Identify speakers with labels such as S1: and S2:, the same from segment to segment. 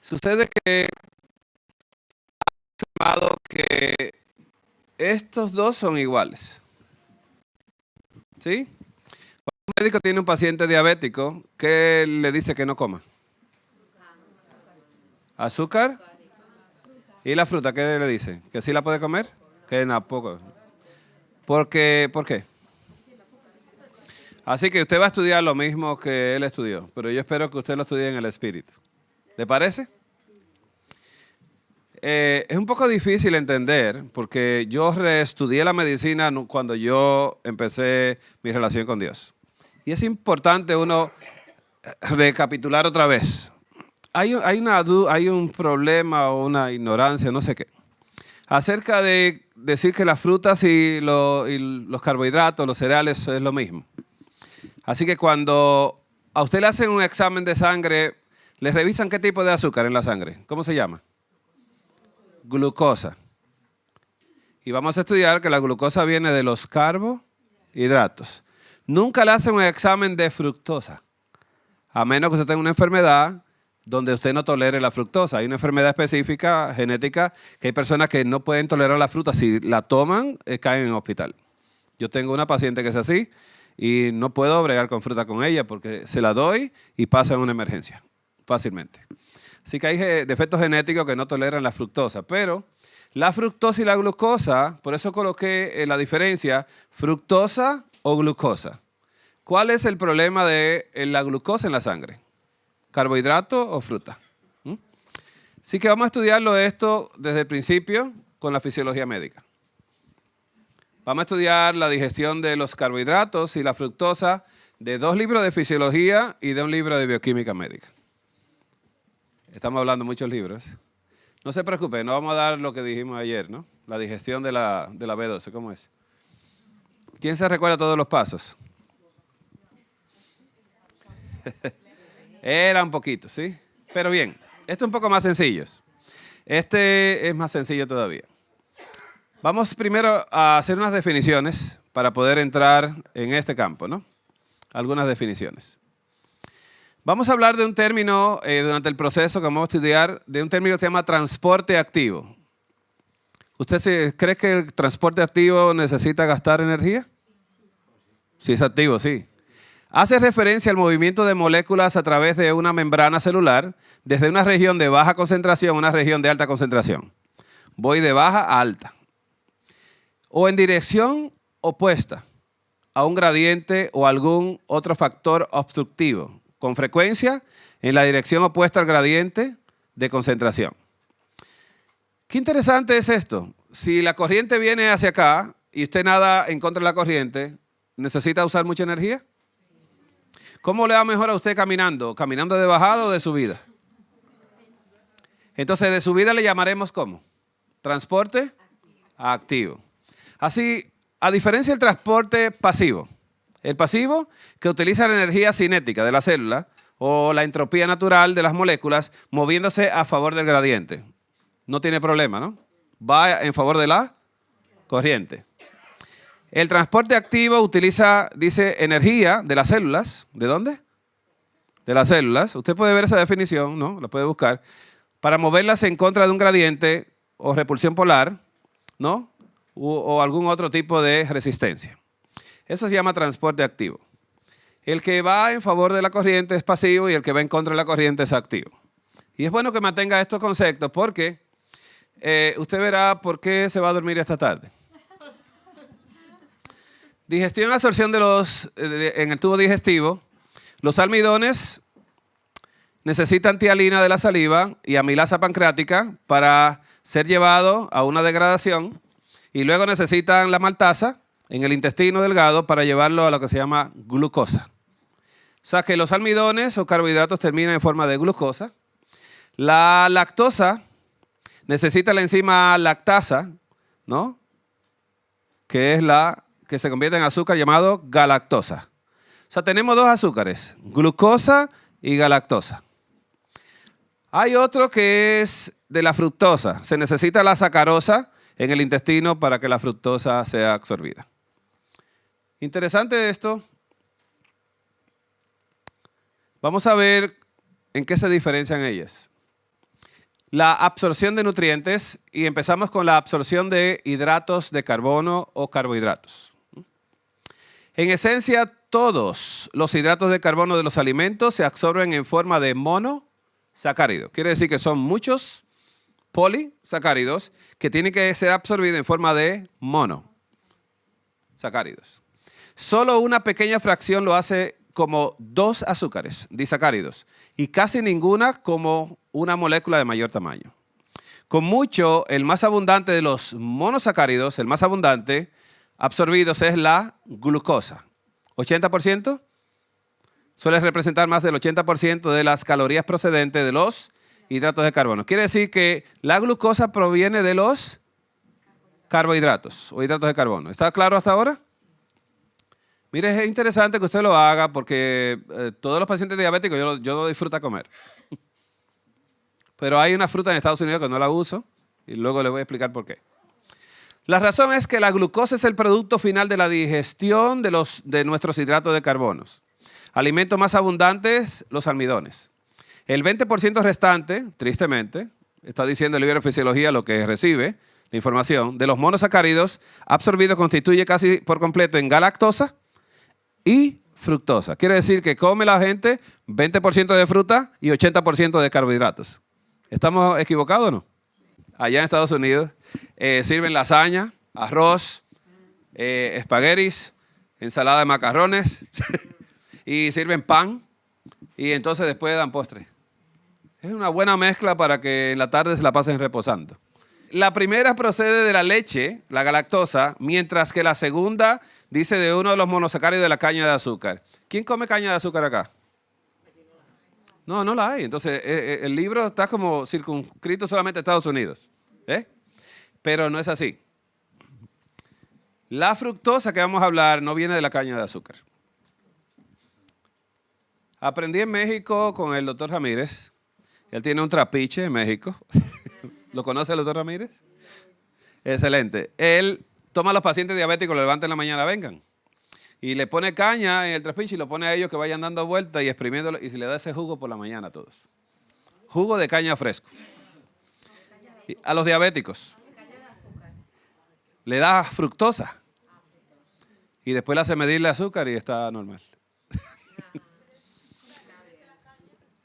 S1: Sucede que he afirmado que estos dos son iguales. ¿Sí? Cuando un médico tiene un paciente diabético, ¿qué le dice que no coma? ¿Azúcar? ¿Y la fruta qué le dice? ¿Que sí la puede comer? Que tampoco. ¿Por qué? Así que usted va a estudiar lo mismo que él estudió, pero yo espero que usted lo estudie en el espíritu. ¿Le parece? Es un poco difícil entender porque yo reestudié la medicina cuando yo empecé mi relación con Dios. Y es importante uno recapitular otra vez. Hay un problema o una ignorancia, no sé qué, acerca de decir que las frutas y los carbohidratos, los cereales es lo mismo. Así que cuando a usted le hacen un examen de sangre, le revisan qué tipo de azúcar en la sangre. ¿Cómo se llama? Glucosa. Y vamos a estudiar que la glucosa viene de los carbohidratos. Nunca le hacen un examen de fructosa, a menos que usted tenga una enfermedad donde usted no tolere la fructosa. Hay una enfermedad específica, genética, que hay personas que no pueden tolerar la fruta. Si la toman, caen en hospital. Yo tengo una paciente que es así y no puedo bregar con fruta con ella porque se la doy y pasa en una emergencia fácilmente. Así que hay defectos genéticos que no toleran la fructosa, pero la fructosa y la glucosa, por eso coloqué la diferencia, fructosa o glucosa. ¿Cuál es el problema de la glucosa en la sangre? ¿Carbohidrato o fruta? Así que vamos a estudiarlo esto desde el principio con la fisiología médica. Vamos a estudiar la digestión de los carbohidratos y la fructosa de 2 libros de fisiología y de un libro de bioquímica médica. Estamos hablando de muchos libros. No se preocupe, no vamos a dar lo que dijimos ayer, ¿no? La digestión de la B12, ¿cómo es? ¿Quién se recuerda todos los pasos? Era un poquito, ¿sí? Pero bien, este es un poco más sencillo. Este es más sencillo todavía. Vamos primero a hacer unas definiciones para poder entrar en este campo, ¿no? Algunas definiciones. Vamos a hablar de un término durante el proceso que vamos a estudiar, de un término que se llama transporte activo. ¿Usted cree que el transporte activo necesita gastar energía? Sí, es activo, sí. Hace referencia al movimiento de moléculas a través de una membrana celular desde una región de baja concentración a una región de alta concentración. Voy de baja a alta. O en dirección opuesta a un gradiente o algún otro factor obstructivo, con frecuencia en la dirección opuesta al gradiente de concentración. Qué interesante es esto. Si la corriente viene hacia acá y usted nada en contra de la corriente, ¿necesita usar mucha energía? ¿Cómo le va mejor a usted caminando? ¿Caminando de bajada o de subida? Entonces, de subida le llamaremos ¿cómo? Transporte activo. Así, a diferencia del transporte pasivo, el pasivo que utiliza la energía cinética de la célula o la entropía natural de las moléculas moviéndose a favor del gradiente. No tiene problema, ¿no? Va en favor de la corriente. El transporte activo utiliza, dice, energía de las células. ¿De dónde? De las células. Usted puede ver esa definición, ¿no? La puede buscar. Para moverlas en contra de un gradiente o repulsión polar, ¿no? O algún otro tipo de resistencia. Eso se llama transporte activo. El que va en favor de la corriente es pasivo y el que va en contra de la corriente es activo. Y es bueno que mantenga estos conceptos porque usted verá por qué se va a dormir esta tarde. Digestión y absorción en el tubo digestivo. Los almidones necesitan tialina de la saliva y amilasa pancreática para ser llevado a una degradación y luego necesitan la maltasa en el intestino delgado para llevarlo a lo que se llama glucosa. O sea que los almidones o carbohidratos terminan en forma de glucosa. La lactosa necesita la enzima lactasa, ¿no? Que es la que se convierte en azúcar llamado galactosa. O sea, tenemos 2 azúcares, glucosa y galactosa. Hay otro que es de la fructosa. Se necesita la sacarosa en el intestino para que la fructosa sea absorbida. Interesante esto. Vamos a ver en qué se diferencian ellas. la absorción de nutrientes y empezamos con la absorción de hidratos de carbono o carbohidratos. En esencia, todos los hidratos de carbono de los alimentos se absorben en forma de monosacárido. Quiere decir que son muchos polisacáridos que tienen que ser absorbidos en forma de monosacáridos. Solo una pequeña fracción lo hace como 2 azúcares, disacáridos, y casi ninguna como una molécula de mayor tamaño. Con mucho, el más abundante de los monosacáridos, el más abundante absorbidos es la glucosa. 80% suele representar más del 80% de las calorías procedentes de los hidratos de carbono. Quiere decir que la glucosa proviene de los carbohidratos o hidratos de carbono. ¿Está claro hasta ahora? Mire, es interesante que usted lo haga porque todos los pacientes diabéticos yo lo disfruto comer. Pero hay una fruta en Estados Unidos que no la uso y luego les voy a explicar por qué. La razón es que la glucosa es el producto final de la digestión de nuestros hidratos de carbonos. Alimentos más abundantes, los almidones. El 20% restante, tristemente, está diciendo el libro de fisiología lo que recibe, la información, de los monosacáridos absorbidos constituye casi por completo en galactosa y fructosa. Quiere decir que come la gente 20% de fruta y 80% de carbohidratos. ¿Estamos equivocados o no? Allá en Estados Unidos sirven lasaña, arroz, espaguetis, ensalada de macarrones y sirven pan y entonces después dan postre. Es una buena mezcla para que en la tarde se la pasen reposando. La primera procede de la leche, la galactosa, mientras que la segunda dice de uno de los monosacáridos de la caña de azúcar. ¿Quién come caña de azúcar acá? No, no la hay. Entonces, el libro está como circunscrito solamente a Estados Unidos. Pero no es así. La fructosa que vamos a hablar no viene de la caña de azúcar. Aprendí en México con el doctor Ramírez. Él tiene un trapiche en México. ¿Lo conoce el doctor Ramírez? Excelente. Él toma a los pacientes diabéticos, lo levanta en la mañana, vengan. Y le pone caña en el trapiche y lo pone a ellos que vayan dando vueltas y exprimiéndolo. Y se le da ese jugo por la mañana a todos. Jugo de caña fresco. Y a los diabéticos le da fructosa. Y después le hace medirle azúcar y está normal.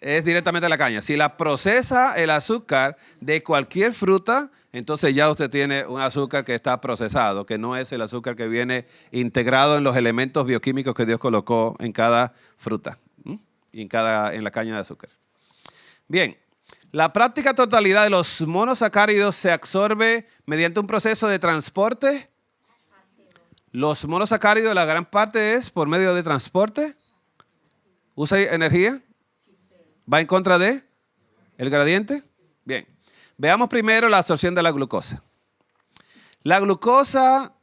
S1: Es directamente la caña. Si la procesa el azúcar de cualquier fruta, entonces ya usted tiene un azúcar que está procesado, que no es el azúcar que viene integrado en los elementos bioquímicos que Dios colocó en cada fruta y en la caña de azúcar. Bien, la práctica totalidad de los monosacáridos se absorbe mediante un proceso de transporte. Los monosacáridos, la gran parte es por medio de transporte. ¿Usa energía? ¿Va en contra de el gradiente? Bien. Veamos primero la absorción de la glucosa. La glucosa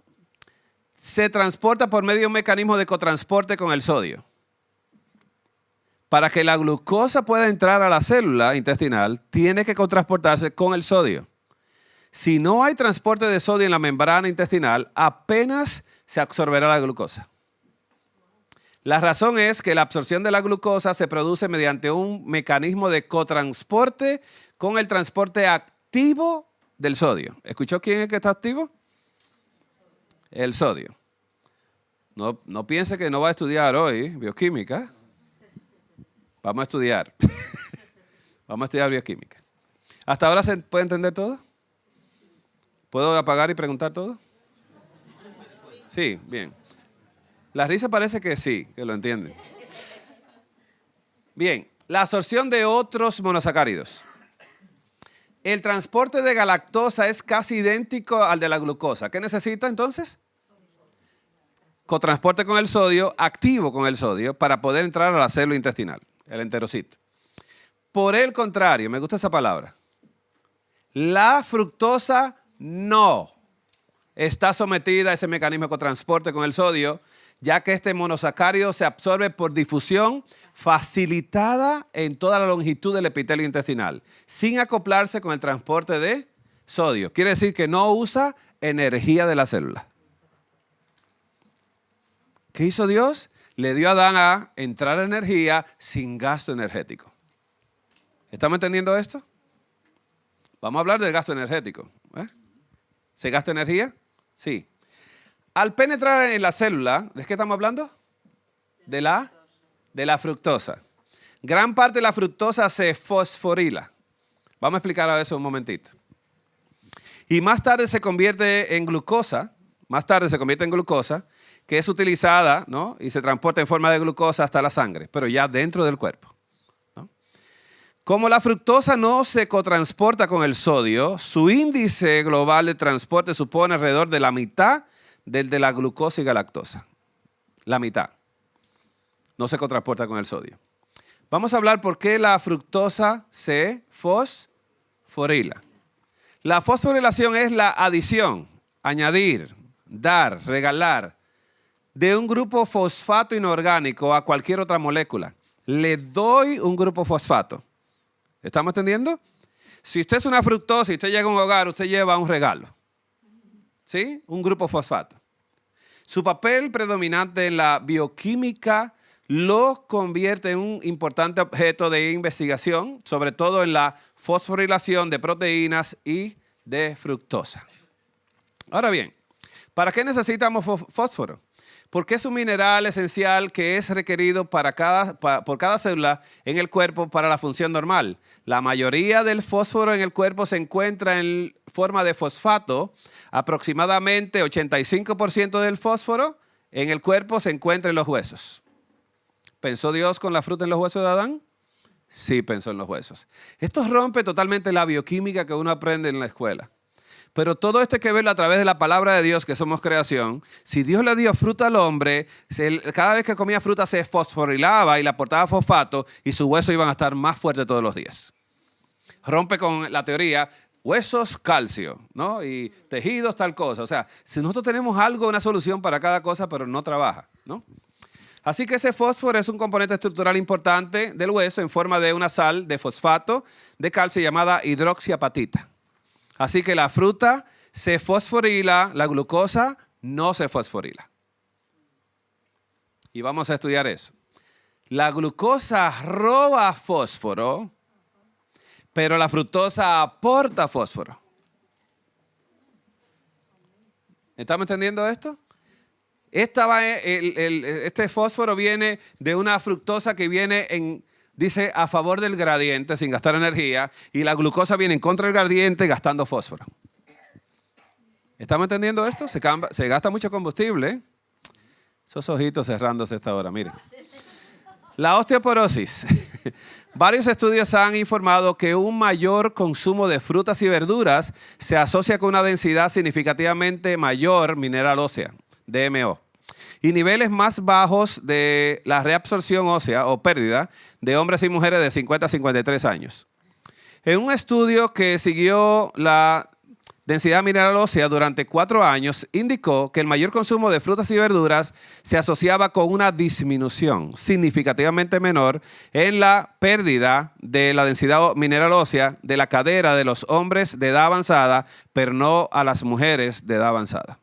S1: se transporta por medio de un mecanismo de cotransporte con el sodio. Para que la glucosa pueda entrar a la célula intestinal, tiene que cotransportarse con el sodio. Si no hay transporte de sodio en la membrana intestinal, apenas se absorberá la glucosa. La razón es que la absorción de la glucosa se produce mediante un mecanismo de cotransporte con el transporte activo del sodio. ¿Escuchó quién es que está activo? El sodio. No piense que no va a estudiar hoy bioquímica. Vamos a estudiar. Vamos a estudiar bioquímica. ¿Hasta ahora se puede entender todo? ¿Puedo apagar y preguntar todo? Sí, bien. La risa parece que sí, que lo entienden. Bien, la absorción de otros monosacáridos. El transporte de galactosa es casi idéntico al de la glucosa. ¿Qué necesita entonces? Cotransporte con el sodio, activo con el sodio, para poder entrar a la célula intestinal, el enterocito. Por el contrario, me gusta esa palabra, la fructosa no está sometida a ese mecanismo de cotransporte con el sodio, ya que este monosacárido se absorbe por difusión facilitada en toda la longitud del epitelio intestinal, sin acoplarse con el transporte de sodio. Quiere decir que no usa energía de la célula. ¿Qué hizo Dios? Le dio a Adán a entrar energía sin gasto energético. ¿Estamos entendiendo esto? Vamos a hablar del gasto energético. ¿Se gasta energía? Sí. Al penetrar en la célula, ¿de qué estamos hablando? De la fructosa. Gran parte de la fructosa se fosforila. Vamos a explicar eso un momentito. Y más tarde se convierte en glucosa, que es utilizada, ¿no? Y se transporta en forma de glucosa hasta la sangre, pero ya dentro del cuerpo, ¿no? Como la fructosa no se cotransporta con el sodio, su índice global de transporte supone alrededor de la mitad del de la glucosa y galactosa. La mitad. No se cotransporta con el sodio. Vamos a hablar por qué la fructosa se fosforila. La fosforilación es la adición, añadir, dar, regalar de un grupo fosfato inorgánico a cualquier otra molécula. Le doy un grupo fosfato. ¿Estamos entendiendo? Si usted es una fructosa y usted llega a un hogar, usted lleva un regalo. ¿Sí? Un grupo fosfato. Su papel predominante en la bioquímica lo convierte en un importante objeto de investigación, sobre todo en la fosforilación de proteínas y de fructosa. Ahora bien, ¿para qué necesitamos fósforo? Porque es un mineral esencial que es requerido por cada célula en el cuerpo para la función normal. La mayoría del fósforo en el cuerpo se encuentra en forma de fosfato. Aproximadamente 85% del fósforo en el cuerpo se encuentra en los huesos. ¿Pensó Dios con la fruta en los huesos de Adán? Sí, pensó en los huesos. Esto rompe totalmente la bioquímica que uno aprende en la escuela. Pero todo esto hay que verlo a través de la palabra de Dios, que somos creación. Si Dios le dio fruta al hombre, cada vez que comía fruta se fosforilaba y le aportaba fosfato y sus huesos iban a estar más fuertes todos los días. Rompe con la teoría, huesos, calcio, ¿no? Y tejidos, tal cosa. O sea, si nosotros tenemos algo, una solución para cada cosa, pero no trabaja, ¿no? Así que ese fósforo es un componente estructural importante del hueso en forma de una sal de fosfato de calcio llamada hidroxiapatita. Así que la fruta se fosforila, la glucosa no se fosforila. Y vamos a estudiar eso. La glucosa roba fósforo, pero la fructosa aporta fósforo. ¿Estamos entendiendo esto? Este fósforo viene de una fructosa que viene dice a favor del gradiente sin gastar energía, y la glucosa viene en contra del gradiente gastando fósforo. ¿Estamos entendiendo esto? Se gasta mucho combustible, ¿eh? Esos ojitos cerrándose a esta hora, miren. La osteoporosis. Varios estudios han informado que un mayor consumo de frutas y verduras se asocia con una densidad significativamente mayor mineral ósea, DMO, y niveles más bajos de la reabsorción ósea o pérdida de hombres y mujeres de 50 a 53 años. En un estudio que siguió la densidad mineral ósea durante 4 años, indicó que el mayor consumo de frutas y verduras se asociaba con una disminución significativamente menor en la pérdida de la densidad mineral ósea de la cadera de los hombres de edad avanzada, pero no a las mujeres de edad avanzada.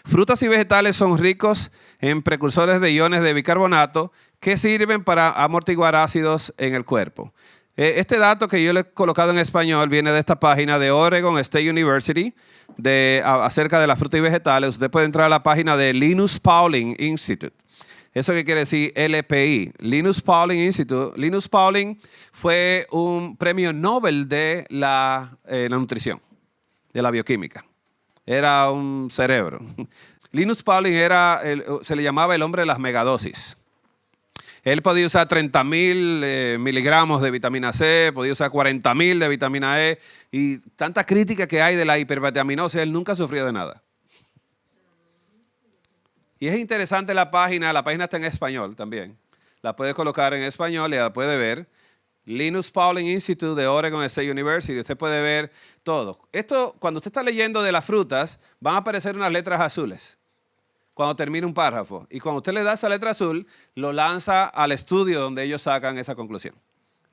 S1: Frutas y vegetales son ricos en precursores de iones de bicarbonato que sirven para amortiguar ácidos en el cuerpo. Este dato que yo le he colocado en español viene de esta página de Oregon State University acerca de las frutas y vegetales. Usted puede entrar a la página de Linus Pauling Institute. ¿Eso qué quiere decir? LPI. Linus Pauling Institute. Linus Pauling fue un premio Nobel de la nutrición, de la bioquímica. Era un cerebro. Linus Pauling se le llamaba el hombre de las megadosis. Él podía usar 30.000 miligramos de vitamina C, podía usar 40.000 de vitamina E, y tanta crítica que hay de la hipervitaminosis, él nunca sufrió de nada. Y es interesante la página está en español también. La puede colocar en español y la puede ver. Linus Pauling Institute de Oregon State University. Usted puede ver todo. Esto, cuando usted está leyendo de las frutas, van a aparecer unas letras azules cuando termine un párrafo. Y cuando usted le da esa letra azul, lo lanza al estudio donde ellos sacan esa conclusión.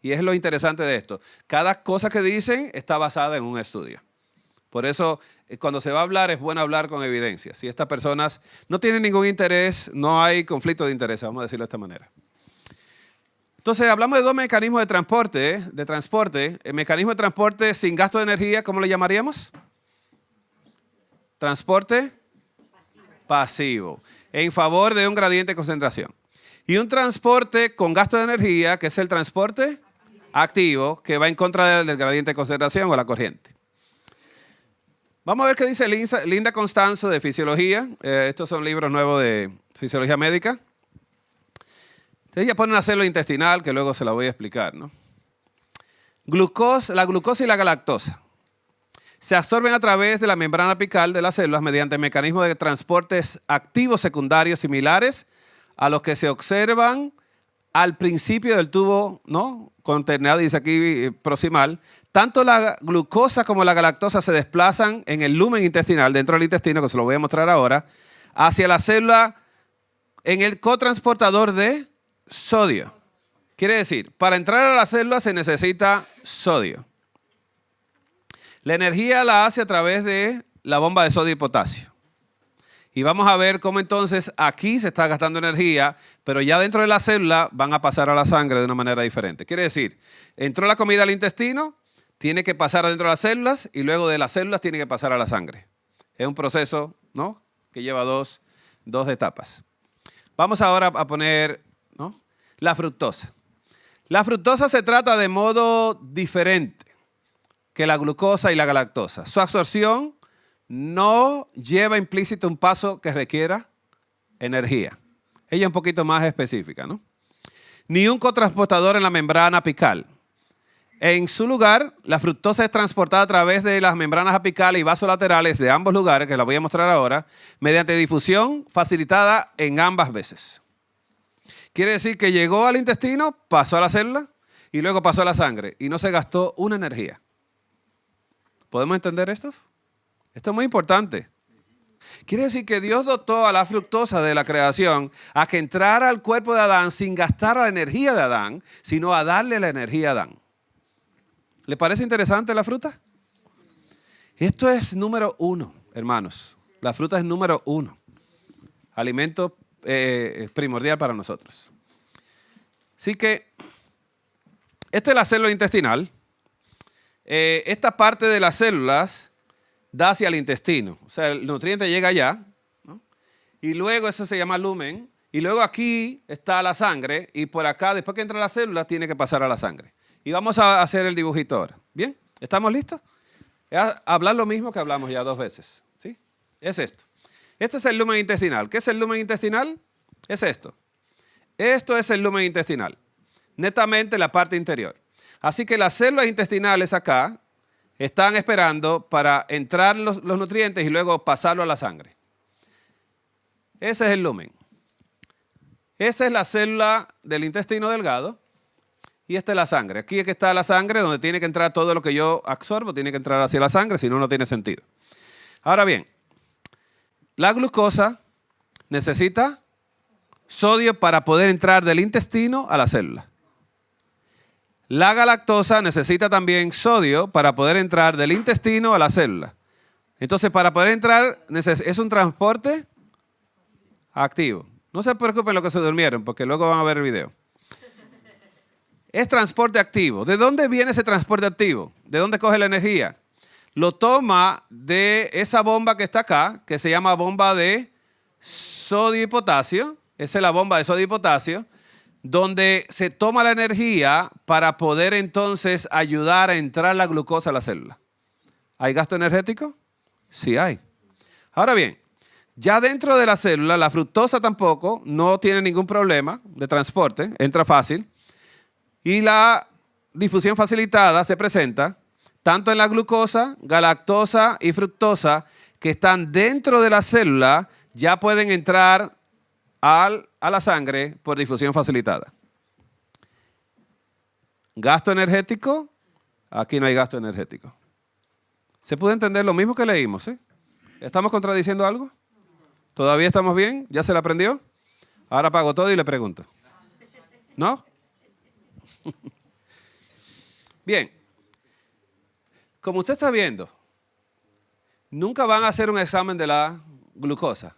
S1: Y es lo interesante de esto. Cada cosa que dicen está basada en un estudio. Por eso, cuando se va a hablar, es bueno hablar con evidencia. Si estas personas no tienen ningún interés, no hay conflicto de interés, vamos a decirlo de esta manera. Entonces, hablamos de dos mecanismos de transporte. El mecanismo de transporte sin gasto de energía, ¿cómo le llamaríamos? Transporte pasivo, en favor de un gradiente de concentración. Y un transporte con gasto de energía, que es el transporte activo, que va en contra del gradiente de concentración o la corriente. Vamos a ver qué dice Linda Constanzo de Fisiología. Estos son libros nuevos de Fisiología Médica. Ella pone una célula intestinal que luego se la voy a explicar, ¿no? La glucosa y la galactosa se absorben a través de la membrana apical de las células mediante mecanismos de transportes activos secundarios similares a los que se observan al principio del tubo, ¿no?, conterneado, dice aquí proximal. Tanto la glucosa como la galactosa se desplazan en el lumen intestinal, dentro del intestino, que se lo voy a mostrar ahora, hacia la célula en el cotransportador de sodio. Quiere decir, para entrar a la célula se necesita sodio. La energía la hace a través de la bomba de sodio y potasio. Y vamos a ver cómo entonces aquí se está gastando energía, pero ya dentro de la célula van a pasar a la sangre de una manera diferente. Quiere decir, entró la comida al intestino, tiene que pasar adentro de las células y luego de las células tiene que pasar a la sangre. Es un proceso, ¿no?, que lleva dos etapas. Vamos ahora a poner, ¿no?, la fructosa. La fructosa se trata de modo diferente que la glucosa y la galactosa. Su absorción no lleva implícito un paso que requiera energía. Ella es un poquito más específica, ¿no? Ni un cotransportador en la membrana apical. En su lugar, la fructosa es transportada a través de las membranas apicales y vasolaterales de ambos lugares, que la voy a mostrar ahora, mediante difusión facilitada en ambas veces. Quiere decir que llegó al intestino, pasó a la célula y luego pasó a la sangre y no se gastó una energía. ¿Podemos entender esto? Esto es muy importante. Quiere decir que Dios dotó a la fructosa de la creación a que entrara al cuerpo de Adán sin gastar la energía de Adán, sino a darle la energía a Adán. ¿Le parece interesante la fruta? Esto es número 1, hermanos. La fruta es número 1. Alimento primordial para nosotros. Así que, esta es la célula intestinal. Esta parte de las células da hacia el intestino. O sea, el nutriente llega allá, ¿no?, y luego eso se llama lumen. Y luego aquí está la sangre y por acá, después que entra la célula, tiene que pasar a la sangre. Y vamos a hacer el dibujito ahora. ¿Bien? ¿Estamos listos? Hablar lo mismo que hablamos ya 2 veces. ¿Sí? Es esto. Este es el lumen intestinal. ¿Qué es el lumen intestinal? Es esto. Esto es el lumen intestinal. Netamente la parte interior. Así que las células intestinales acá están esperando para entrar los nutrientes y luego pasarlo a la sangre. Ese es el lumen. Esa es la célula del intestino delgado y esta es la sangre. Aquí es que está la sangre donde tiene que entrar todo lo que yo absorbo, tiene que entrar hacia la sangre, si no, no tiene sentido. Ahora bien, la glucosa necesita sodio para poder entrar del intestino a la célula. La galactosa necesita también sodio para poder entrar del intestino a la célula. Entonces, para poder entrar, es un transporte activo. No se preocupen los que se durmieron, porque luego van a ver el video. Es transporte activo. ¿De dónde viene ese transporte activo? ¿De dónde coge la energía? Lo toma de esa bomba que está acá, que se llama bomba de sodio y potasio. Esa es la bomba de sodio y potasio, donde se toma la energía para poder entonces ayudar a entrar la glucosa a la célula. ¿Hay gasto energético? Sí hay. Ahora bien, ya dentro de la célula, la fructosa tampoco no tiene ningún problema de transporte, entra fácil. Y la difusión facilitada se presenta tanto en la glucosa, galactosa y fructosa que están dentro de la célula, ya pueden entrar a la sangre por difusión facilitada. ¿Gasto energético? Aquí no hay gasto energético. ¿Se puede entender lo mismo que leímos? ¿Estamos contradiciendo algo? ¿Todavía estamos bien? ¿Ya se la aprendió? Ahora apago todo y le pregunto. ¿No? Bien. Como usted está viendo, nunca van a hacer un examen de la glucosa.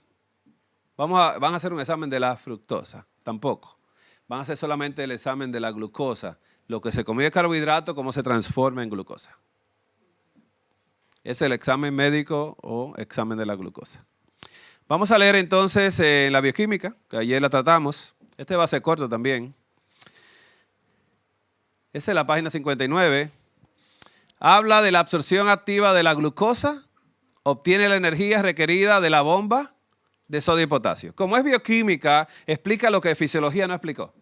S1: Van a hacer un examen de la fructosa, tampoco. van a hacer solamente el examen de la glucosa. Lo que se comió de carbohidrato, cómo se transforma en glucosa. Es el examen médico o examen de la glucosa. Vamos a leer entonces la bioquímica, que ayer la tratamos. Este va a ser corto también. Esa es la página 59. Habla de la absorción activa de la glucosa. Obtiene la energía requerida de la bomba de sodio y potasio. Como es bioquímica, explica lo que fisiología no explicó.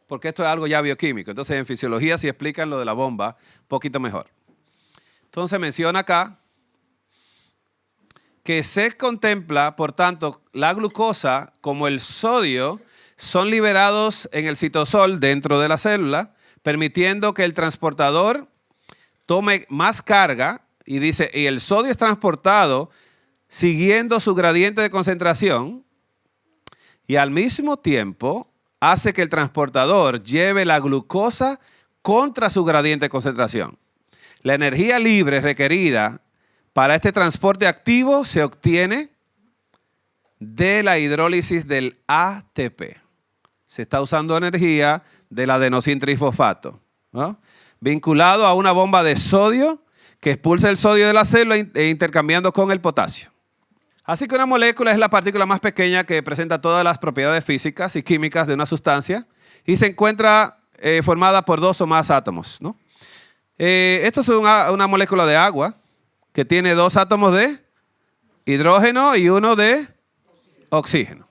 S1: Porque esto es algo ya bioquímico. Entonces en fisiología sí explican lo de la bomba un poquito mejor. Entonces menciona acá que se contempla, por tanto, la glucosa como el sodio son liberados en el citosol dentro de la célula, permitiendo que el transportador tome más carga. Y dice, y el sodio es transportado siguiendo su gradiente de concentración y al mismo tiempo hace que el transportador lleve la glucosa contra su gradiente de concentración. La energía libre requerida para este transporte activo se obtiene de la hidrólisis del ATP. Se está usando energía del adenosintrifosfato, ¿no? Vinculado a una bomba de sodio que expulsa el sodio de la célula e intercambiando con el potasio. Así que una molécula es la partícula más pequeña que presenta todas las propiedades físicas y químicas de una sustancia y se encuentra formada por dos o más átomos, ¿no? Esto es una molécula de agua que tiene dos átomos de hidrógeno y uno de oxígeno.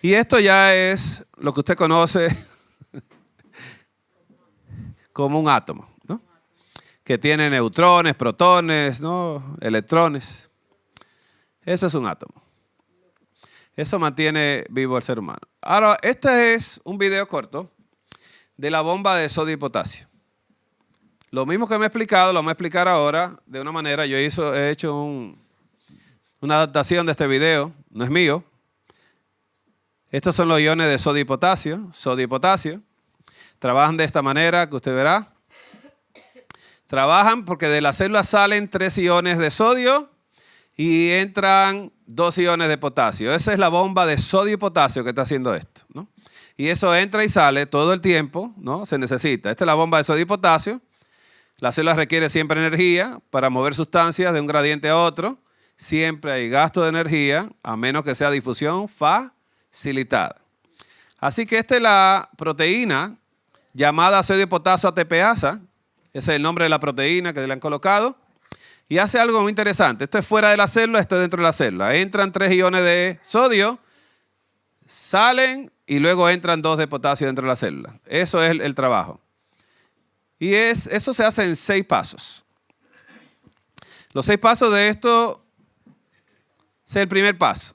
S1: Y esto ya es lo que usted conoce como un átomo, ¿no? Que tiene neutrones, protones, ¿no? Electrones. Eso es un átomo. Eso mantiene vivo al ser humano. Ahora, este es un video corto de la bomba de sodio y potasio. Lo mismo que me he explicado, lo voy a explicar ahora de una manera. Yo he hecho una adaptación de este video, no es mío. Estos son los iones de sodio y potasio. Trabajan de esta manera que usted verá. Trabajan porque de la célula salen 3 iones de sodio y entran 2 iones de potasio. Esa es la bomba de sodio y potasio que está haciendo esto, ¿no? Y eso entra y sale todo el tiempo, ¿no? Se necesita. Esta es la bomba de sodio y potasio. La célula requiere siempre energía para mover sustancias de un gradiente a otro. Siempre hay gasto de energía, a menos que sea difusión facilitada. Así que esta es la proteína llamada sodio potasio ATPasa. Ese es el nombre de la proteína que le han colocado. Y hace algo muy interesante. Esto es fuera de la célula, esto es dentro de la célula. Entran 3 iones de sodio, salen y luego entran 2 de potasio dentro de la célula. Eso es el trabajo. Y eso se hace en 6 pasos. Los 6 pasos de esto es el primer paso,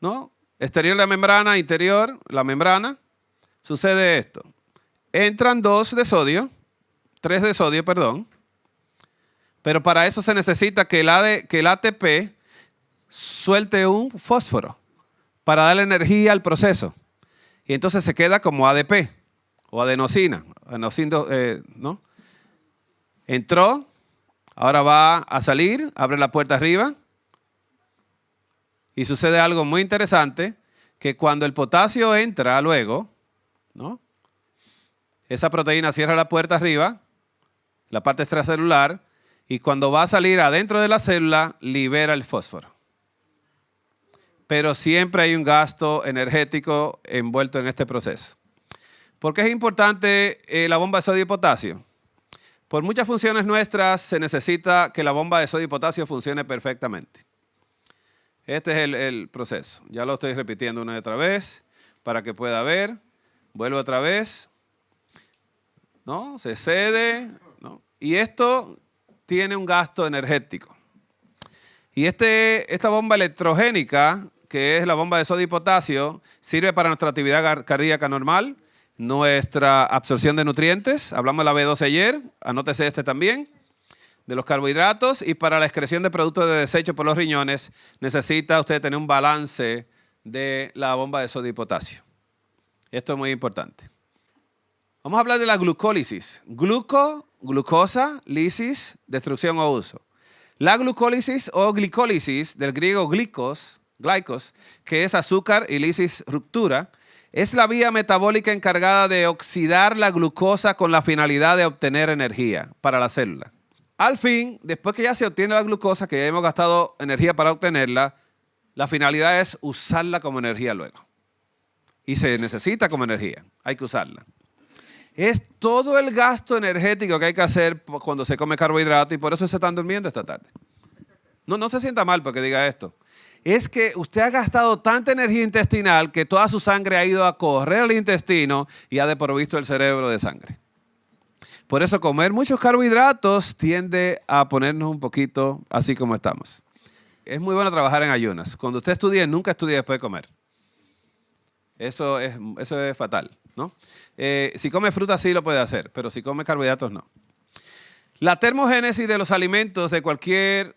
S1: ¿no? Exterior de la membrana, interior, la membrana. Sucede esto. Entran 2 de sodio. 3 de sodio, perdón. Pero para eso se necesita que el ATP suelte un fósforo para darle energía al proceso. Y entonces se queda como ADP o adenosina. ¿No? Entró, ahora va a salir, abre la puerta arriba. Y sucede algo muy interesante, que cuando el potasio entra luego, ¿no? Esa proteína cierra la puerta arriba, la parte extracelular, y cuando va a salir adentro de la célula, libera el fósforo. Pero siempre hay un gasto energético envuelto en este proceso. ¿Por qué es importante la bomba de sodio y potasio? Por muchas funciones nuestras se necesita que la bomba de sodio y potasio funcione perfectamente. Este es el proceso. Ya lo estoy repitiendo una y otra vez para que pueda ver. Vuelvo otra vez. ¿No? Se cede, ¿no? Y esto tiene un gasto energético. Y esta bomba electrogénica, que es la bomba de sodio y potasio, sirve para nuestra actividad cardíaca normal, nuestra absorción de nutrientes, hablamos de la B12 ayer, anótese este también, de los carbohidratos, y para la excreción de productos de desecho por los riñones, necesita usted tener un balance de la bomba de sodio y potasio. Esto es muy importante. Vamos a hablar de la glucólisis. Glucosa, lisis, destrucción o uso. La glucólisis o glicólisis, del griego glicos, glucose, que es azúcar, y lisis ruptura, es la vía metabólica encargada de oxidar la glucosa con la finalidad de obtener energía para la célula. Al fin, después que ya se obtiene la glucosa, que ya hemos gastado energía para obtenerla, la finalidad es usarla como energía luego. Y se necesita como energía, hay que usarla. Es todo el gasto energético que hay que hacer cuando se come carbohidrato, y por eso se están durmiendo esta tarde. No se sienta mal porque diga esto. Es que usted ha gastado tanta energía intestinal que toda su sangre ha ido a correr al intestino y ha desprovisto el cerebro de sangre. Por eso comer muchos carbohidratos tiende a ponernos un poquito así como estamos. Es muy bueno trabajar en ayunas. Cuando usted estudie, nunca estudie después de comer. Eso es fatal, ¿no? Si come fruta sí lo puede hacer, pero si come carbohidratos no. La termogénesis de los alimentos es cualquier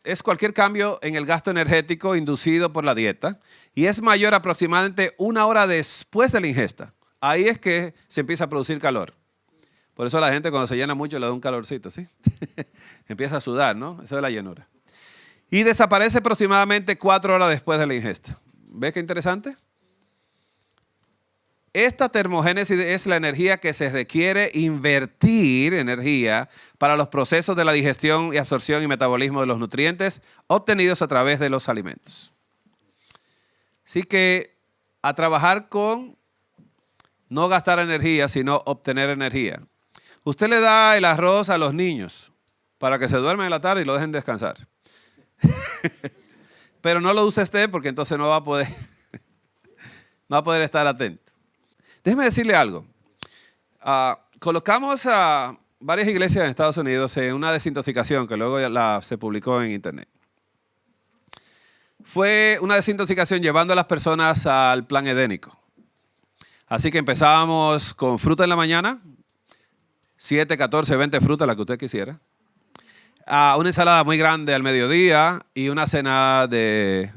S1: cambio en el gasto energético inducido por la dieta, y es mayor aproximadamente 1 hora después de la ingesta. Ahí es que se empieza a producir calor. Por eso la gente cuando se llena mucho le da un calorcito, ¿sí? Empieza a sudar, ¿no? Eso es la llenura. Y desaparece aproximadamente 4 horas después de la ingesta. ¿Ves qué interesante? Esta termogénesis es la energía que se requiere invertir energía para los procesos de la digestión y absorción y metabolismo de los nutrientes obtenidos a través de los alimentos. Así que a trabajar con no gastar energía, sino obtener energía. Usted le da el arroz a los niños para que se duerman en la tarde y lo dejen descansar. Pero no lo use usted porque entonces no va a poder estar atento. Déjeme decirle algo. Colocamos a varias iglesias en Estados Unidos en una desintoxicación que luego se publicó en internet. Fue una desintoxicación llevando a las personas al plan edénico. Así que empezábamos con fruta en la mañana, 7, 14, 20 frutas, la que usted quisiera. Una ensalada muy grande al mediodía y una cena de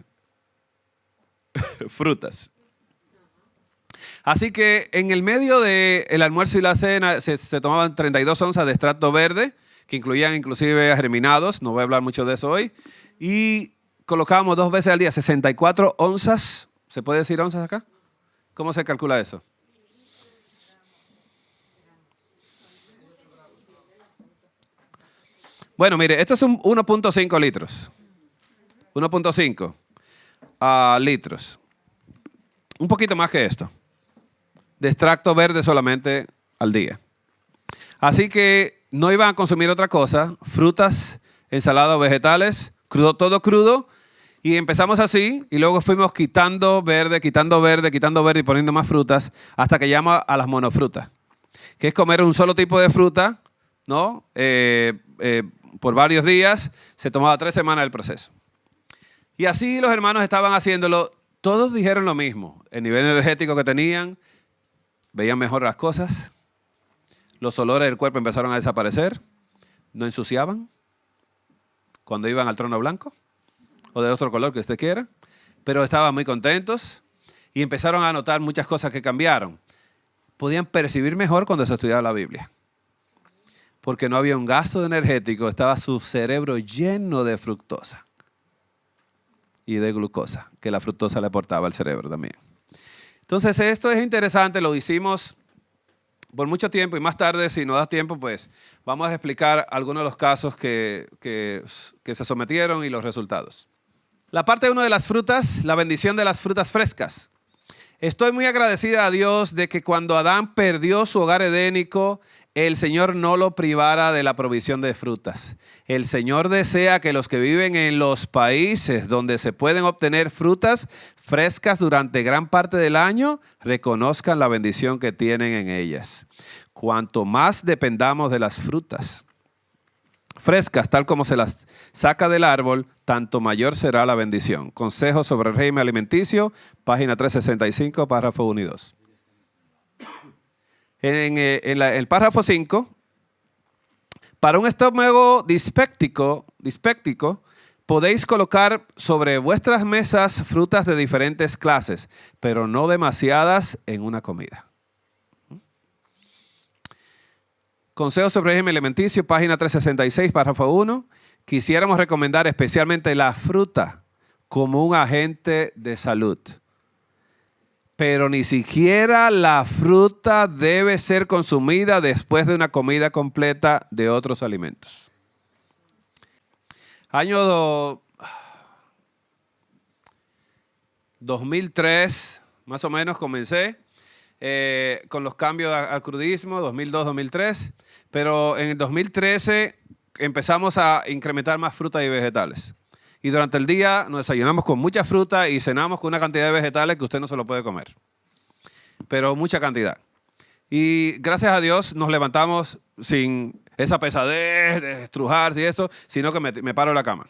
S1: frutas. Así que en el medio del almuerzo y la cena se tomaban 32 onzas de extracto verde, que incluían inclusive germinados, no voy a hablar mucho de eso hoy, y colocábamos 2 veces al día 64 onzas, ¿se puede decir onzas acá? ¿Cómo se calcula eso? Bueno, mire, esto es un 1.5 litros. 1.5 litros. Un poquito más que esto. De extracto verde solamente al día. Así que no iban a consumir otra cosa, frutas, ensaladas, vegetales, todo crudo, y empezamos así, y luego fuimos quitando verde y poniendo más frutas, hasta que llegamos a las monofrutas, que es comer un solo tipo de fruta, ¿no? Por varios días, se tomaba 3 semanas el proceso. Y así los hermanos estaban haciéndolo, todos dijeron lo mismo, el nivel energético que tenían, veían mejor las cosas, los olores del cuerpo empezaron a desaparecer, no ensuciaban cuando iban al trono blanco o de otro color que usted quiera, pero estaban muy contentos y empezaron a notar muchas cosas que cambiaron. Podían percibir mejor cuando se estudiaba la Biblia, porque no había un gasto energético, estaba su cerebro lleno de fructosa y de glucosa, que la fructosa le aportaba al cerebro también. Entonces esto es interesante, lo hicimos por mucho tiempo y más tarde, si nos da tiempo, pues vamos a explicar algunos de los casos que se sometieron y los resultados. La parte 1 de las frutas, la bendición de las frutas frescas. Estoy muy agradecida a Dios de que cuando Adán perdió su hogar edénico, el Señor no lo privara de la provisión de frutas. El Señor desea que los que viven en los países donde se pueden obtener frutas frescas durante gran parte del año, reconozcan la bendición que tienen en ellas. Cuanto más dependamos de las frutas frescas, tal como se las saca del árbol, tanto mayor será la bendición. Consejos sobre el régimen alimenticio, página 365, párrafo 1 y 2. En el párrafo 5, para un estómago dispéptico, podéis colocar sobre vuestras mesas frutas de diferentes clases, pero no demasiadas en una comida. Consejos sobre régimen alimenticio, página 366, párrafo 1. Quisiéramos recomendar especialmente la fruta, como un agente de salud. Pero ni siquiera la fruta debe ser consumida después de una comida completa de otros alimentos. Año 2003, más o menos, comencé con los cambios al crudismo, 2002-2003, pero en el 2013 empezamos a incrementar más frutas y vegetales. Y durante el día nos desayunamos con mucha fruta y cenamos con una cantidad de vegetales que usted no se lo puede comer. Pero mucha cantidad. Y gracias a Dios nos levantamos sin esa pesadez de estrujarse y eso, sino que me paro de la cama.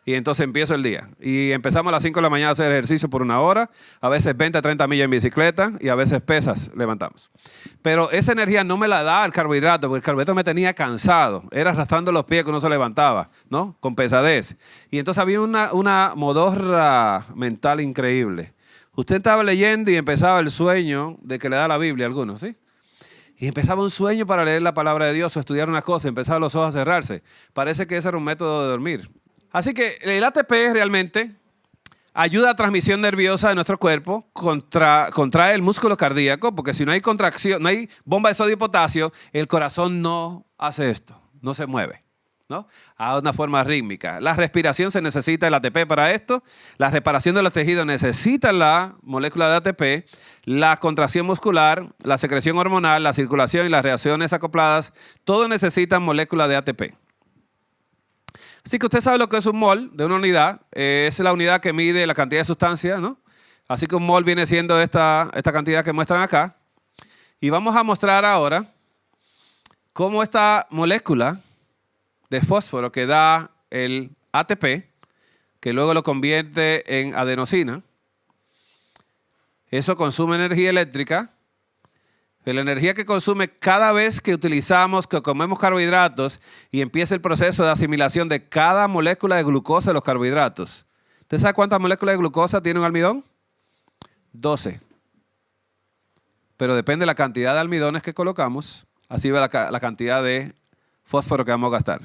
S1: Y entonces empiezo el día. Y empezamos a las 5 de la mañana a hacer ejercicio por 1 hora, a veces 20 a 30 millas en bicicleta y a veces pesas levantamos. Pero esa energía no me la da el carbohidrato, porque el carbohidrato me tenía cansado. Era arrastrando los pies que uno se levantaba, ¿no? Con pesadez. Y entonces había una modorra mental increíble. Usted estaba leyendo y empezaba el sueño de que le da la Biblia a algunos, ¿sí? Y empezaba un sueño para leer la palabra de Dios o estudiar una cosa, empezaban los ojos a cerrarse. Parece que ese era un método de dormir. Así que el ATP realmente ayuda a la transmisión nerviosa de nuestro cuerpo, contrae el músculo cardíaco, porque si no hay contracción, no hay bomba de sodio y potasio, el corazón no hace esto, no se mueve, ¿no? A una forma rítmica. La respiración se necesita el ATP para esto, la reparación de los tejidos necesita la molécula de ATP, la contracción muscular, la secreción hormonal, la circulación y las reacciones acopladas, todo necesita molécula de ATP. Así que usted sabe lo que es un mol de una unidad. Es la unidad que mide la cantidad de sustancia, ¿no? Así que un mol viene siendo esta cantidad que muestran acá. Y vamos a mostrar ahora cómo esta molécula de fósforo que da el ATP, que luego lo convierte en adenosina, eso consume energía eléctrica. La energía que consume cada vez que utilizamos, que comemos carbohidratos y empieza el proceso de asimilación de cada molécula de glucosa de los carbohidratos. ¿Usted sabe cuántas moléculas de glucosa tiene un almidón? 12. Pero depende de la cantidad de almidones que colocamos, así va la cantidad de fósforo que vamos a gastar.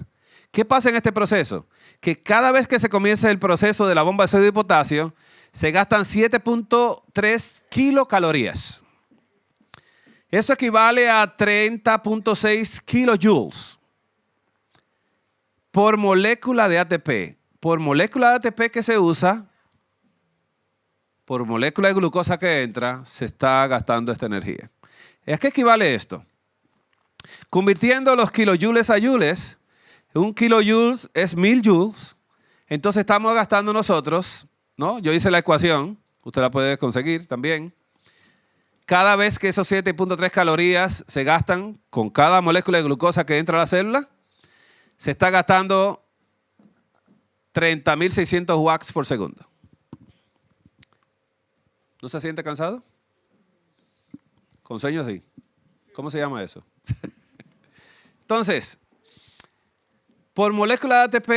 S1: ¿Qué pasa en este proceso? Que cada vez que se comienza el proceso de la bomba de sodio y potasio, se gastan 7.3 kilocalorías. Eso equivale a 30.6 kilojoules por molécula de ATP. Por molécula de ATP que se usa, por molécula de glucosa que entra, se está gastando esta energía. ¿A qué equivale esto? Convirtiendo los kilojoules a joules, un kilojoule es 1000 joules, entonces estamos gastando nosotros, ¿no? Yo hice la ecuación, usted la puede conseguir también. Cada vez que esos 7.3 calorías se gastan con cada molécula de glucosa que entra a la célula, se está gastando 30.600 watts por segundo. ¿No se siente cansado? Con sueño sí. ¿Cómo se llama eso? Entonces, por molécula de ATP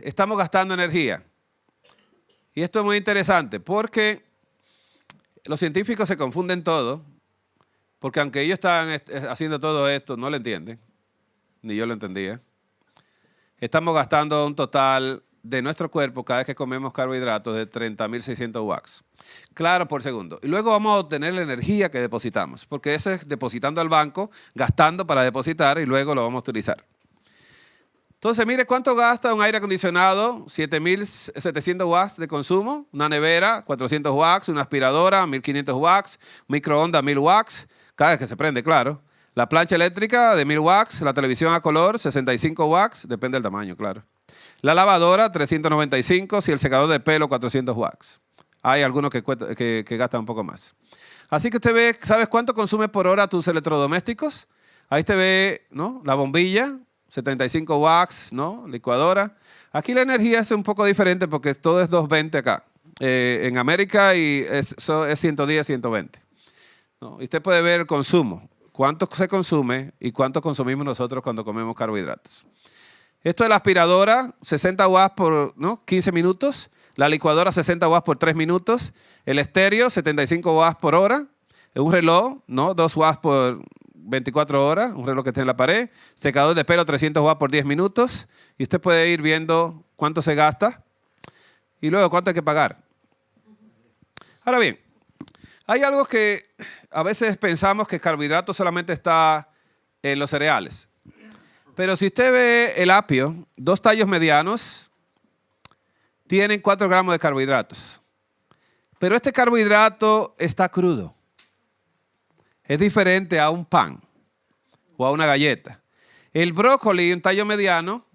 S1: estamos gastando energía. Y esto es muy interesante porque los científicos se confunden todo, porque aunque ellos están haciendo todo esto, no lo entienden, ni yo lo entendía. Estamos gastando un total de nuestro cuerpo cada vez que comemos carbohidratos de 30.600 watts. Claro, por segundo. Y luego vamos a obtener la energía que depositamos, porque eso es depositando al banco, gastando para depositar y luego lo vamos a utilizar. Entonces, mire cuánto gasta un aire acondicionado, 7.700 watts de consumo, una nevera, 400 watts, una aspiradora, 1.500 watts, microondas, 1.000 watts, cada vez que se prende, claro. La plancha eléctrica de 1.000 watts, la televisión a color, 65 watts, depende del tamaño, claro. La lavadora, 395, y el secador de pelo, 400 watts. Hay algunos que gastan un poco más. Así que usted ve, ¿sabes cuánto consume por hora tus electrodomésticos? Ahí usted ve, ¿no? La bombilla, 75 watts, ¿no? Licuadora. Aquí la energía es un poco diferente porque todo es 220 acá. En América y es 110, 120. ¿No? Y usted puede ver el consumo. Cuánto se consume y cuánto consumimos nosotros cuando comemos carbohidratos. Esto es la aspiradora, 60 watts por 15 minutos. La licuadora, 60 watts por 3 minutos. El estéreo, 75 watts por hora. Un reloj, 2 watts por 24 horas, un reloj que está en la pared. Secador de pelo, 300 watts por 10 minutos. Y usted puede ir viendo cuánto se gasta. y luego cuánto hay que pagar. Ahora bien, hay algo que a veces pensamos que el carbohidrato solamente está en los cereales. Pero si usted ve el apio, 2 tallos medianos tienen 4 gramos de carbohidratos. Pero este carbohidrato está crudo. Es diferente a un pan o a una galleta. El brócoli, un tallo mediano,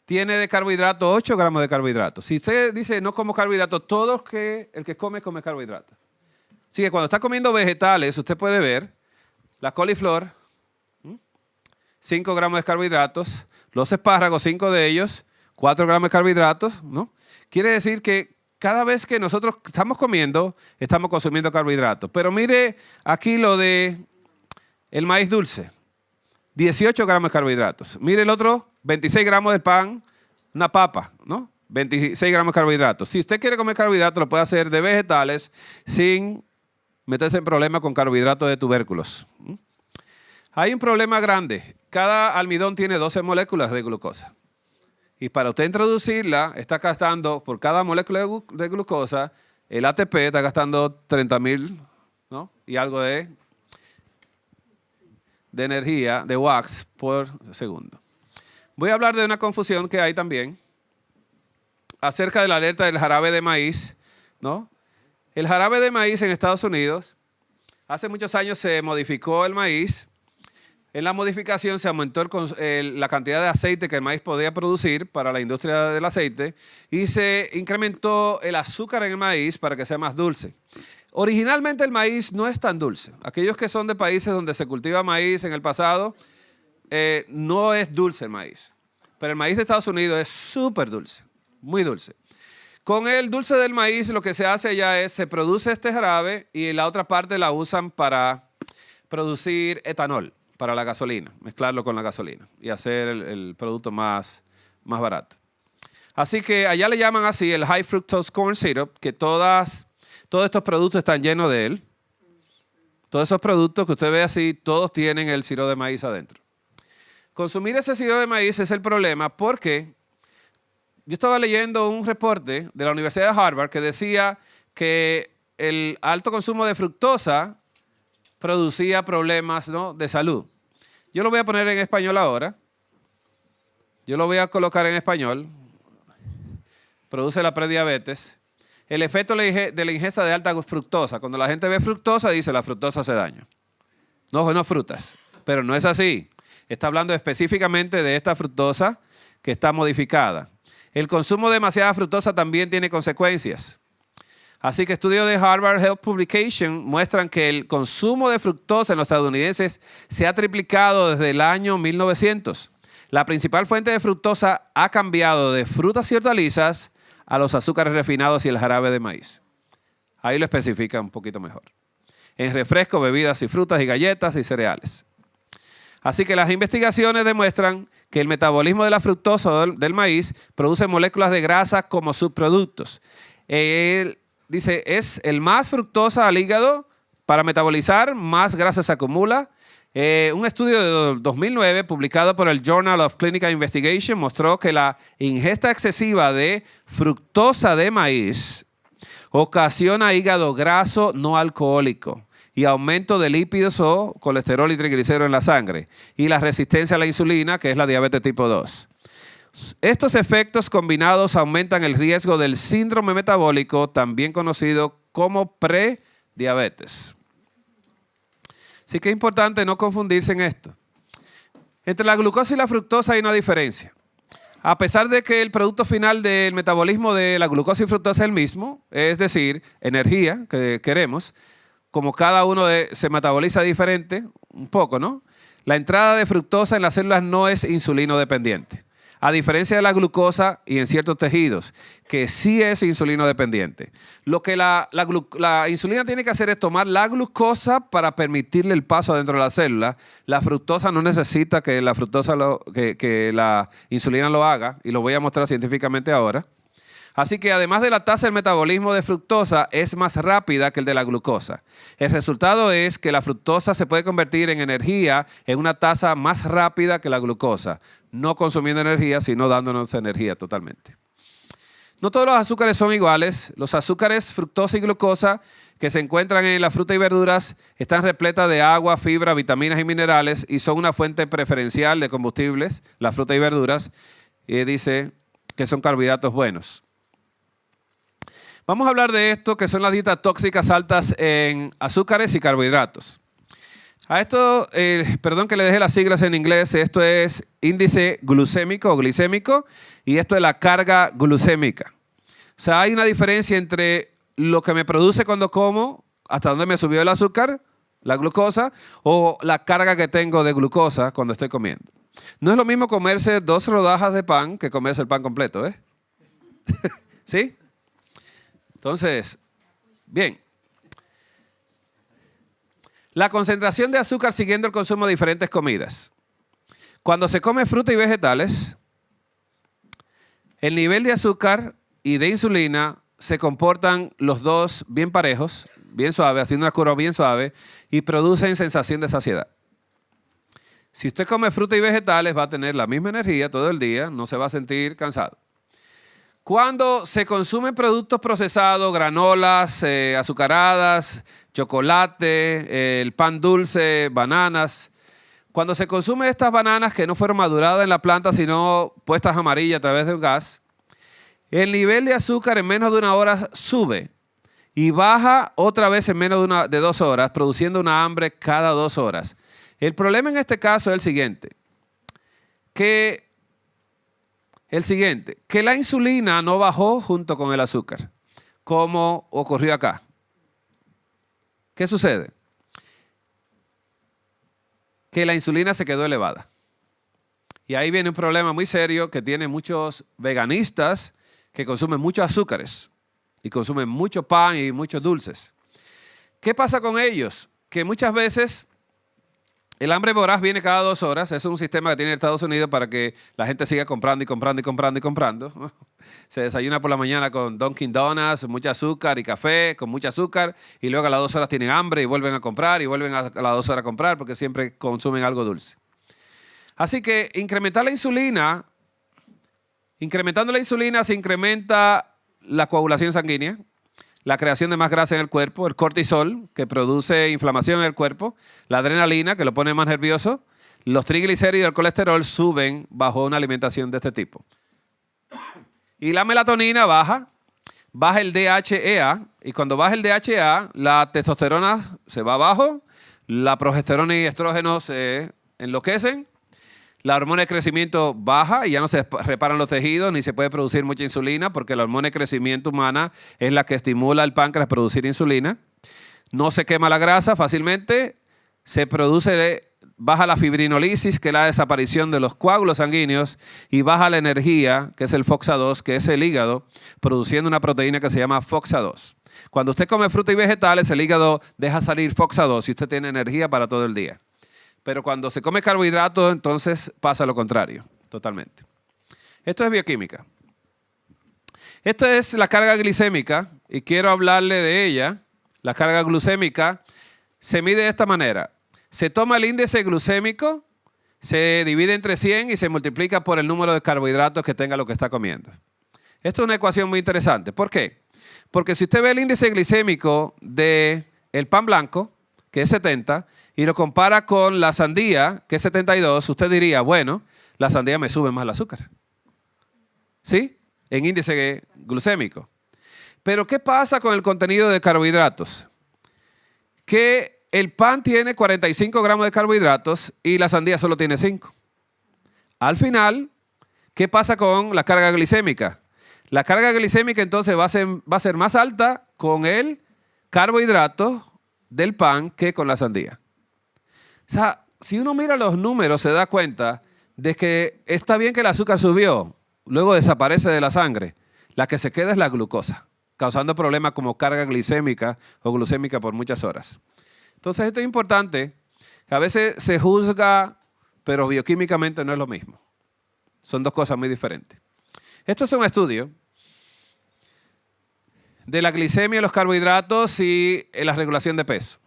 S1: tiene de carbohidrato 8 gramos de carbohidrato. Si usted dice no como carbohidrato, el que come carbohidrato. Así que cuando está comiendo vegetales, usted puede ver la coliflor, 5 gramos de carbohidratos, los espárragos, 5 de ellos, 4 gramos de carbohidratos, ¿no? Quiere decir que cada vez que nosotros estamos comiendo, estamos consumiendo carbohidratos. Pero mire aquí lo de el maíz dulce, 18 gramos de carbohidratos. Mire el otro, 26 gramos de pan, una papa, ¿no? 26 gramos de carbohidratos. Si usted quiere comer carbohidratos, lo puede hacer de vegetales sin meterse en problemas con carbohidratos de tubérculos. Hay un problema grande. Cada almidón tiene 12 moléculas de glucosa. Y para usted introducirla, está gastando por cada molécula de glucosa, el ATP está gastando 30.000, ¿no? Y algo de energía, de watts por segundo. Voy a hablar de una confusión que hay también acerca de la alerta del jarabe de maíz, ¿no? El jarabe de maíz en Estados Unidos, hace muchos años se modificó el maíz. En la modificación se aumentó la cantidad de aceite que el maíz podía producir para la industria del aceite y se incrementó el azúcar en el maíz para que sea más dulce. Originalmente el maíz no es tan dulce. Aquellos que son de países donde se cultiva maíz en el pasado, no es dulce el maíz. Pero el maíz de Estados Unidos es súper dulce, muy dulce. Con el dulce del maíz lo que se hace ya es, se produce este jarabe y la otra parte la usan para producir etanol, para la gasolina, mezclarlo con la gasolina y hacer el producto más barato. Así que allá le llaman así el High Fructose Corn Syrup, que todos estos productos están llenos de él. Todos esos productos que usted ve así, todos tienen el sirope de maíz adentro. Consumir ese sirope de maíz es el problema porque yo estaba leyendo un reporte de la Universidad de Harvard que decía que el alto consumo de fructosa producía problemas, ¿no?, de salud. Yo lo voy a poner en español ahora. Yo lo voy a colocar en español. Produce la prediabetes. El efecto de la ingesta de alta fructosa. Cuando la gente ve fructosa, dice la fructosa hace daño. No frutas. Pero no es así. Está hablando específicamente de esta fructosa que está modificada. El consumo de demasiada fructosa también tiene consecuencias. Así que estudios de Harvard Health Publication muestran que el consumo de fructosa en los estadounidenses se ha triplicado desde el año 1900. La principal fuente de fructosa ha cambiado de frutas y hortalizas a los azúcares refinados y el jarabe de maíz. Ahí lo especifica un poquito mejor. En refrescos, bebidas y frutas y galletas y cereales. Así que las investigaciones demuestran que el metabolismo de la fructosa o del maíz produce moléculas de grasa como subproductos. Dice, es el más fructosa al hígado para metabolizar, más grasa se acumula. Un estudio de 2009 publicado por el Journal of Clinical Investigation mostró que la ingesta excesiva de fructosa de maíz ocasiona hígado graso no alcohólico y aumento de lípidos o colesterol y triglicéridos en la sangre y la resistencia a la insulina, que es la diabetes tipo 2. Estos efectos combinados aumentan el riesgo del síndrome metabólico, también conocido como prediabetes. Así que es importante no confundirse en esto. Entre la glucosa y la fructosa hay una diferencia. A pesar de que el producto final del metabolismo de la glucosa y fructosa es el mismo, es decir, energía que queremos, como cada uno se metaboliza diferente, un poco, ¿no? La entrada de fructosa en las células no es insulino dependiente. A diferencia de la glucosa y en ciertos tejidos, que sí es insulino dependiente. Lo que la insulina tiene que hacer es tomar la glucosa para permitirle el paso adentro de la célula. La fructosa no necesita que la insulina lo haga, y lo voy a mostrar científicamente ahora. Así que además de la tasa del metabolismo de fructosa es más rápida que el de la glucosa. El resultado es que la fructosa se puede convertir en energía en una tasa más rápida que la glucosa, no consumiendo energía, sino dándonos energía totalmente. No todos los azúcares son iguales. Los azúcares fructosa y glucosa que se encuentran en las frutas y verduras están repletas de agua, fibra, vitaminas y minerales y son una fuente preferencial de combustibles, las frutas y verduras. Y dice que son carbohidratos buenos. Vamos a hablar de esto, que son las dietas tóxicas altas en azúcares y carbohidratos. A esto, perdón que le dejé las siglas en inglés, esto es índice glucémico o glicémico y esto es la carga glucémica. O sea, hay una diferencia entre lo que me produce cuando como, hasta dónde me subió el azúcar, la glucosa, o la carga que tengo de glucosa cuando estoy comiendo. No es lo mismo comerse 2 rodajas de pan que comerse el pan completo, ¿eh? ¿Sí? Entonces, bien. La concentración de azúcar siguiendo el consumo de diferentes comidas. Cuando se come fruta y vegetales, el nivel de azúcar y de insulina se comportan los dos bien parejos, bien suaves, haciendo una curva bien suave y producen sensación de saciedad. Si usted come fruta y vegetales va a tener la misma energía todo el día, no se va a sentir cansado. Cuando se consumen productos procesados, granolas, azucaradas, chocolate, el pan dulce, bananas, cuando se consumen estas bananas que no fueron maduradas en la planta, sino puestas amarillas a través de un gas, el nivel de azúcar en menos de 1 hora sube y baja otra vez en menos de 2 horas, produciendo una hambre cada 2 horas. El problema en este caso es el siguiente, que la insulina no bajó junto con el azúcar, como ocurrió acá. ¿Qué sucede? Que la insulina se quedó elevada. Y ahí viene un problema muy serio que tienen muchos veganistas que consumen muchos azúcares y consumen mucho pan y muchos dulces. ¿Qué pasa con ellos? Que muchas veces el hambre voraz viene cada 2 horas. Es un sistema que tiene Estados Unidos para que la gente siga comprando y comprando y comprando y comprando. Se desayuna por la mañana con Dunkin' Donuts, mucho azúcar y café con mucho azúcar y luego a las 2 horas tienen hambre y vuelven a comprar y vuelven a las 2 horas a comprar porque siempre consumen algo dulce. Así que incrementando la insulina se incrementa la coagulación sanguínea, la creación de más grasa en el cuerpo, el cortisol, que produce inflamación en el cuerpo, la adrenalina, que lo pone más nervioso, los triglicéridos y el colesterol suben bajo una alimentación de este tipo. Y la melatonina baja el DHEA, y cuando baja el DHEA, la testosterona se va abajo, la progesterona y estrógeno se enloquecen, la hormona de crecimiento baja y ya no se reparan los tejidos ni se puede producir mucha insulina porque la hormona de crecimiento humana es la que estimula al páncreas a producir insulina. No se quema la grasa fácilmente, baja la fibrinolisis, que es la desaparición de los coágulos sanguíneos, y baja la energía, que es el FOXA2, que es el hígado, produciendo una proteína que se llama FOXA2. Cuando usted come fruta y vegetales, el hígado deja salir FOXA2 y usted tiene energía para todo el día. Pero cuando se come carbohidratos, entonces pasa lo contrario, totalmente. Esto es bioquímica. Esto es la carga glicémica y quiero hablarle de ella. La carga glucémica se mide de esta manera. Se toma el índice glucémico, se divide entre 100 y se multiplica por el número de carbohidratos que tenga lo que está comiendo. Esto es una ecuación muy interesante. ¿Por qué? Porque si usted ve el índice glicémico del pan blanco, que es 70, y lo compara con la sandía, que es 72, usted diría, bueno, la sandía me sube más el azúcar. ¿Sí? En índice glucémico. Pero ¿qué pasa con el contenido de carbohidratos? Que el pan tiene 45 gramos de carbohidratos y la sandía solo tiene 5. Al final, ¿qué pasa con la carga glicémica? La carga glicémica entonces va a ser más alta con el carbohidrato del pan que con la sandía. O sea, si uno mira los números se da cuenta de que está bien que el azúcar subió, luego desaparece de la sangre. La que se queda es la glucosa, causando problemas como carga glicémica o glucémica por muchas horas. Entonces esto es importante, que a veces se juzga, pero bioquímicamente no es lo mismo. Son dos cosas muy diferentes. Esto es un estudio de la glicemia, los carbohidratos y la regulación de peso.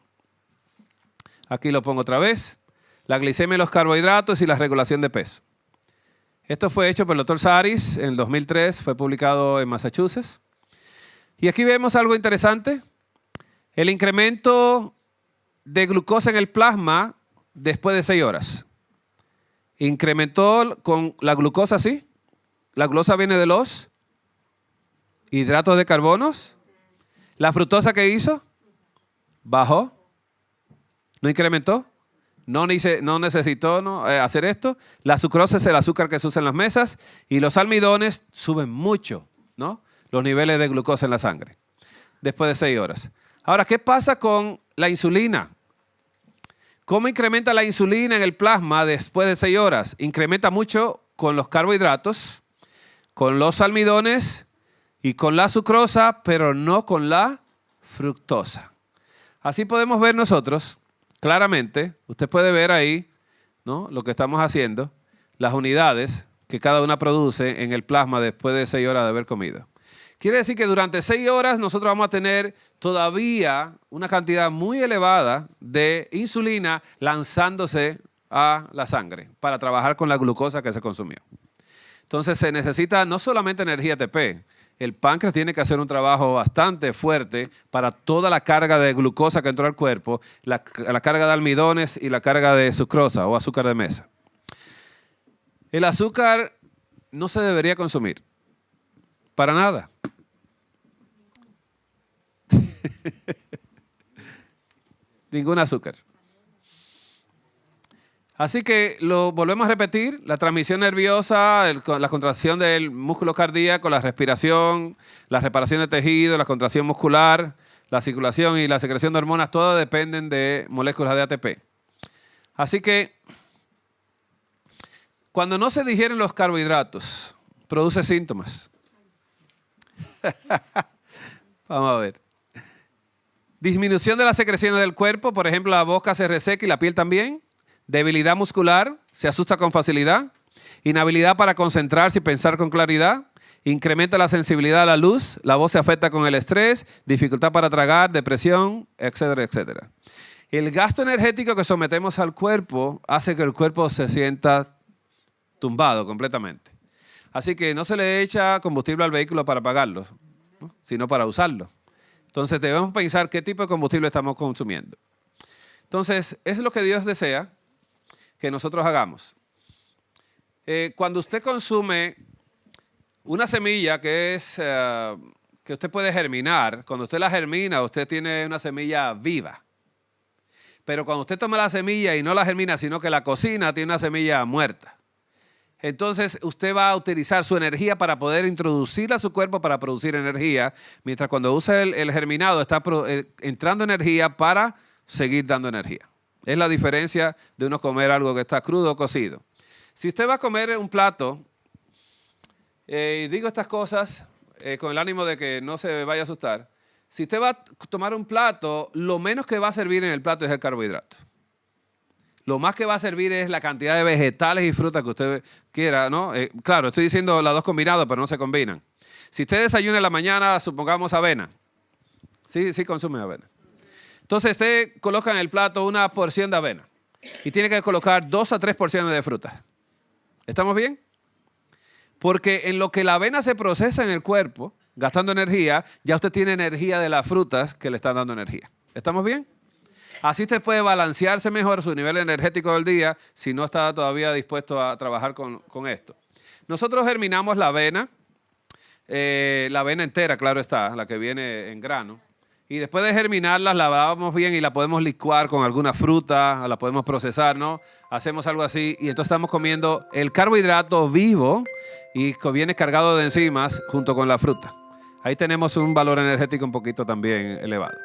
S1: Aquí lo pongo otra vez. La glicemia, los carbohidratos y la regulación de peso. Esto fue hecho por el Dr. Saris en el 2003, fue publicado en Massachusetts. Y aquí vemos algo interesante. El incremento de glucosa en el plasma después de 6 horas. Incrementó con la glucosa, ¿sí? La glucosa viene de los hidratos de carbonos. ¿La fructosa qué hizo? Bajó. ¿No incrementó? No necesitó hacer esto. La sucrosa es el azúcar que se usa en las mesas. Y los almidones suben mucho, ¿no? Los niveles de glucosa en la sangre después de 6 horas. Ahora, ¿qué pasa con la insulina? ¿Cómo incrementa la insulina en el plasma después de 6 horas? Incrementa mucho con los carbohidratos, con los almidones y con la sucrosa, pero no con la fructosa. Así podemos ver nosotros claramente, usted puede ver ahí, ¿no?, lo que estamos haciendo, las unidades que cada una produce en el plasma después de 6 horas de haber comido. Quiere decir que durante 6 horas nosotros vamos a tener todavía una cantidad muy elevada de insulina lanzándose a la sangre para trabajar con la glucosa que se consumió. Entonces se necesita no solamente energía ATP, el páncreas tiene que hacer un trabajo bastante fuerte para toda la carga de glucosa que entró al cuerpo, la carga de almidones y la carga de sucrosa o azúcar de mesa. El azúcar no se debería consumir, para nada. Ningún azúcar. Así que lo volvemos a repetir, la transmisión nerviosa, la contracción del músculo cardíaco, la respiración, la reparación de tejido, la contracción muscular, la circulación y la secreción de hormonas, todas dependen de moléculas de ATP. Así que cuando no se digieren los carbohidratos, produce síntomas. Vamos a ver. Disminución de las secreciones del cuerpo, por ejemplo, la boca se reseca y la piel también. Debilidad muscular, se asusta con facilidad. Inhabilidad para concentrarse y pensar con claridad. Incrementa la sensibilidad a la luz. La voz se afecta con el estrés. Dificultad para tragar, depresión, etcétera, etcétera. El gasto energético que sometemos al cuerpo hace que el cuerpo se sienta tumbado completamente. Así que no se le echa combustible al vehículo para apagarlo, ¿no?, sino para usarlo. Entonces debemos pensar qué tipo de combustible estamos consumiendo. Entonces, eso es lo que Dios desea que nosotros hagamos. Cuando usted consume una semilla que usted puede germinar, cuando usted la germina, usted tiene una semilla viva. Pero cuando usted toma la semilla y no la germina, sino que la cocina, tiene una semilla muerta. Entonces, usted va a utilizar su energía para poder introducirla a su cuerpo para producir energía, mientras cuando usa el germinado está entrando energía para seguir dando energía. Es la diferencia de uno comer algo que está crudo o cocido. Si usted va a comer un plato, digo estas cosas con el ánimo de que no se vaya a asustar. Si usted va a tomar un plato, lo menos que va a servir en el plato es el carbohidrato. Lo más que va a servir es la cantidad de vegetales y frutas que usted quiera, ¿no? Claro, estoy diciendo las dos combinadas, pero no se combinan. Si usted desayuna en la mañana, supongamos avena. Sí consume avena. Entonces usted coloca en el plato una porción de avena y tiene que colocar 2 a 3 porciones de fruta. ¿Estamos bien? Porque en lo que la avena se procesa en el cuerpo, gastando energía, ya usted tiene energía de las frutas que le están dando energía. ¿Estamos bien? Así usted puede balancearse mejor su nivel energético del día si no está todavía dispuesto a trabajar con esto. Nosotros germinamos la avena entera, claro está, la que viene en grano. Y después de germinarla, la lavamos bien y la podemos licuar con alguna fruta, la podemos procesar, ¿no? Hacemos algo así y entonces estamos comiendo el carbohidrato vivo y que viene cargado de enzimas junto con la fruta. Ahí tenemos un valor energético un poquito también elevado.